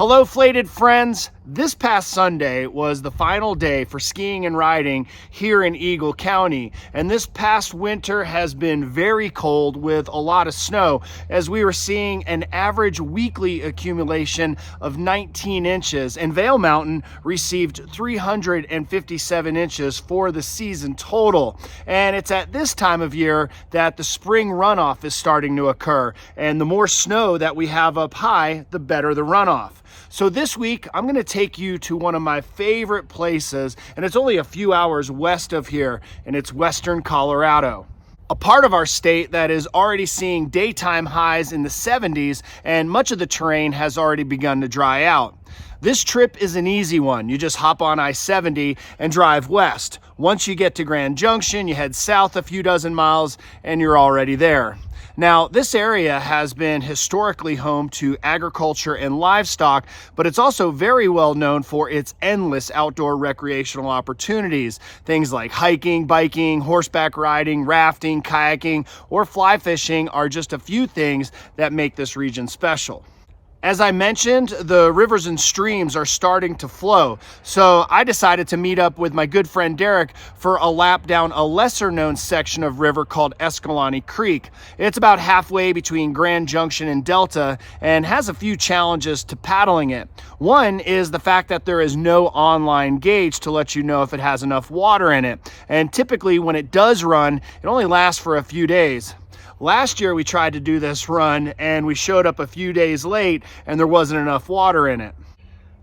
Hello, Flated friends. This past Sunday was the final day for skiing and riding here in Eagle County, and this past winter has been very cold with a lot of snow, as we were seeing an average weekly accumulation of 19 inches, and Vail Mountain received 357 inches for the season total. And it's at this time of year that the spring runoff is starting to occur, and the more snow that we have up high, the better the runoff. So this week, I'm going to take you to one of my favorite places, and it's only a few hours west of here, and it's western Colorado. A part of our state that is already seeing daytime highs in the 70s, and much of the terrain has already begun to dry out. This trip is an easy one. You just hop on I-70 and drive west. Once you get to Grand Junction, you head south a few dozen miles, and you're already there. Now, this area has been historically home to agriculture and livestock, but it's also very well known for its endless outdoor recreational opportunities. Things like hiking, biking, horseback riding, rafting, kayaking, or fly fishing are just a few things that make this region special. As I mentioned, the rivers and streams are starting to flow, so I decided to meet up with my good friend Derek for a lap down a lesser known section of river called Escalante Creek. It's about halfway between Grand Junction and Delta and has a few challenges to paddling it. One is the fact that there is no online gauge to let you know if it has enough water in it, and typically when it does run, it only lasts for a few days. Last year we tried to do this run and we showed up a few days late and there wasn't enough water in it.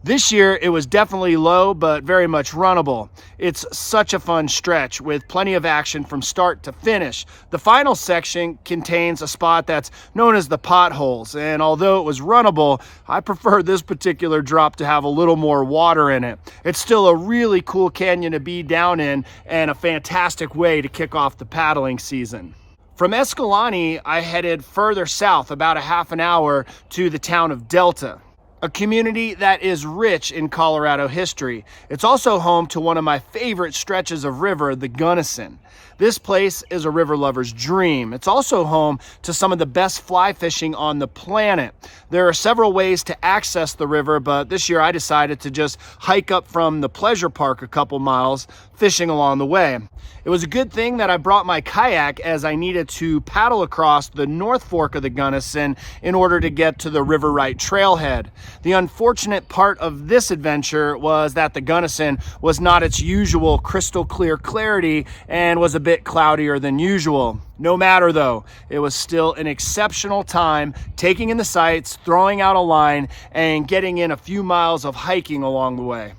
This year it was definitely low but very much runnable. It's such a fun stretch with plenty of action from start to finish. The final section contains a spot that's known as the potholes, and although it was runnable, I prefer this particular drop to have a little more water in it. It's still a really cool canyon to be down in and a fantastic way to kick off the paddling season. From Escalante, I headed further south about a half an hour to the town of Delta, a community that is rich in Colorado history. It's also home to one of my favorite stretches of river, the Gunnison. This place is a river lover's dream. It's also home to some of the best fly fishing on the planet. There are several ways to access the river, but this year I decided to just hike up from the pleasure park a couple miles, fishing along the way. It was a good thing that I brought my kayak, as I needed to paddle across the North Fork of the Gunnison in order to get to the River Right trailhead. The unfortunate part of this adventure was that the Gunnison was not its usual crystal clear clarity and was a bit cloudier than usual. No matter though, it was still an exceptional time taking in the sights, throwing out a line, and getting in a few miles of hiking along the way.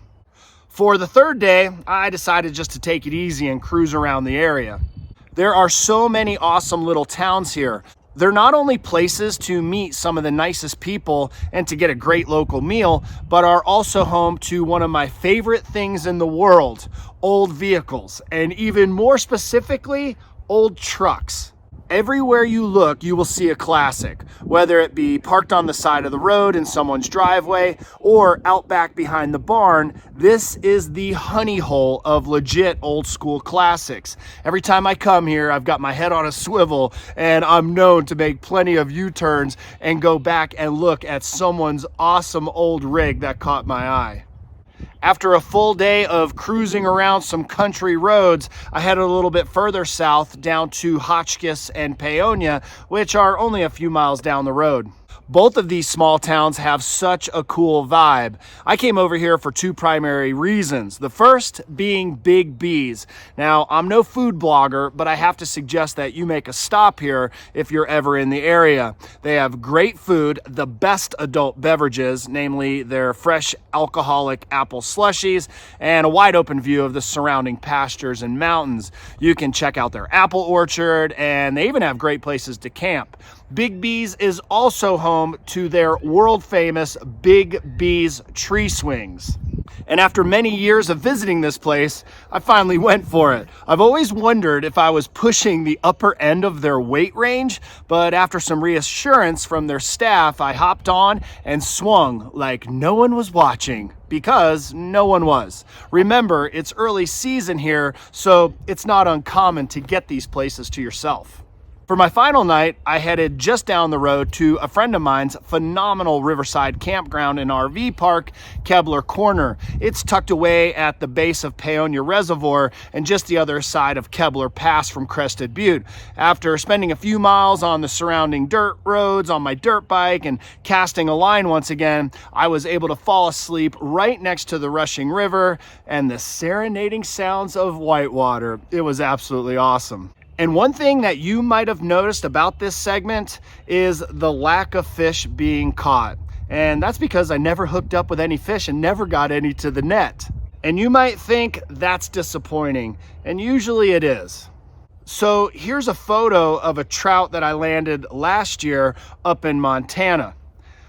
For the third day, I decided just to take it easy and cruise around the area. There are so many awesome little towns here. They're not only places to meet some of the nicest people and to get a great local meal, but are also home to one of my favorite things in the world, old vehicles, and even more specifically, old trucks. Everywhere you look, you will see a classic, whether it be parked on the side of the road in someone's driveway or out back behind the barn. This is the honey hole of legit old school classics. Every time I come here, I've got my head on a swivel, and I'm known to make plenty of U-turns and go back and look at someone's awesome old rig that caught my eye. After a full day of cruising around some country roads, I headed a little bit further south down to Hotchkiss and Paonia, which are only a few miles down the road. Both of these small towns have such a cool vibe. I came over here for two primary reasons. The first being Big B's. Now, I'm no food blogger, but I have to suggest that you make a stop here if you're ever in the area. They have great food, the best adult beverages, namely their fresh alcoholic apple slushies, and a wide open view of the surrounding pastures and mountains. You can check out their apple orchard, and they even have great places to camp. Big B's is also home to their world famous Big B's tree swings. And after many years of visiting this place, I finally went for it. I've always wondered if I was pushing the upper end of their weight range, but after some reassurance from their staff, I hopped on and swung like no one was watching, because no one was. Remember, it's early season here, so it's not uncommon to get these places to yourself. For my final night, I headed just down the road to a friend of mine's phenomenal riverside campground and RV park, Kebler Corner. It's tucked away at the base of Paonia Reservoir and just the other side of Kebler Pass from Crested Butte. After spending a few miles on the surrounding dirt roads on my dirt bike and casting a line once again, I was able to fall asleep right next to the rushing river and the serenading sounds of whitewater. It was absolutely awesome. And one thing that you might have noticed about this segment is the lack of fish being caught. And that's because I never hooked up with any fish and never got any to the net. And you might think that's disappointing, and usually it is. So here's a photo of a trout that I landed last year up in Montana.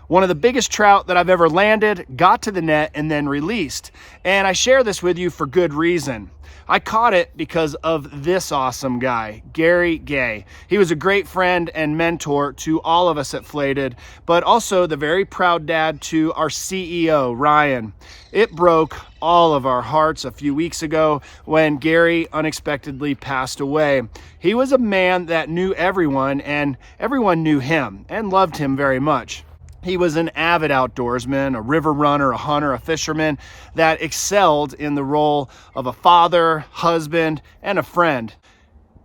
One of the biggest trout that I've ever landed, got to the net, and then released. And I share this with you for good reason. I caught it because of this awesome guy, Geary Guay. He was a great friend and mentor to all of us at Flated, but also the very proud dad to our CEO, Ryan. It broke all of our hearts a few weeks ago when Gary unexpectedly passed away. He was a man that knew everyone, and everyone knew him and loved him very much. He was an avid outdoorsman, a river runner, a hunter, a fisherman that excelled in the role of a father, husband, and a friend.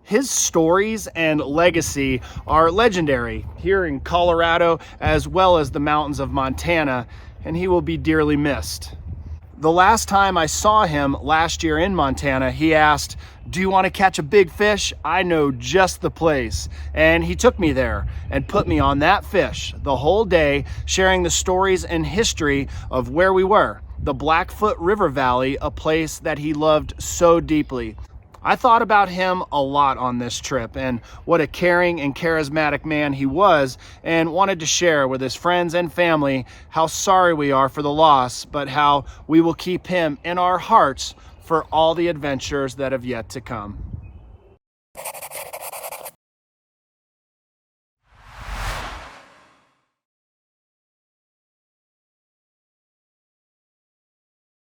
His stories and legacy are legendary here in Colorado as well as the mountains of Montana, and he will be dearly missed. The last time I saw him last year in Montana, he asked, "Do you want to catch a big fish? I know just the place." And he took me there and put me on that fish the whole day, sharing the stories and history of where we were, the Blackfoot River Valley, a place that he loved so deeply. I thought about him a lot on this trip and what a caring and charismatic man he was, and wanted to share with his friends and family how sorry we are for the loss, but how we will keep him in our hearts for all the adventures that have yet to come.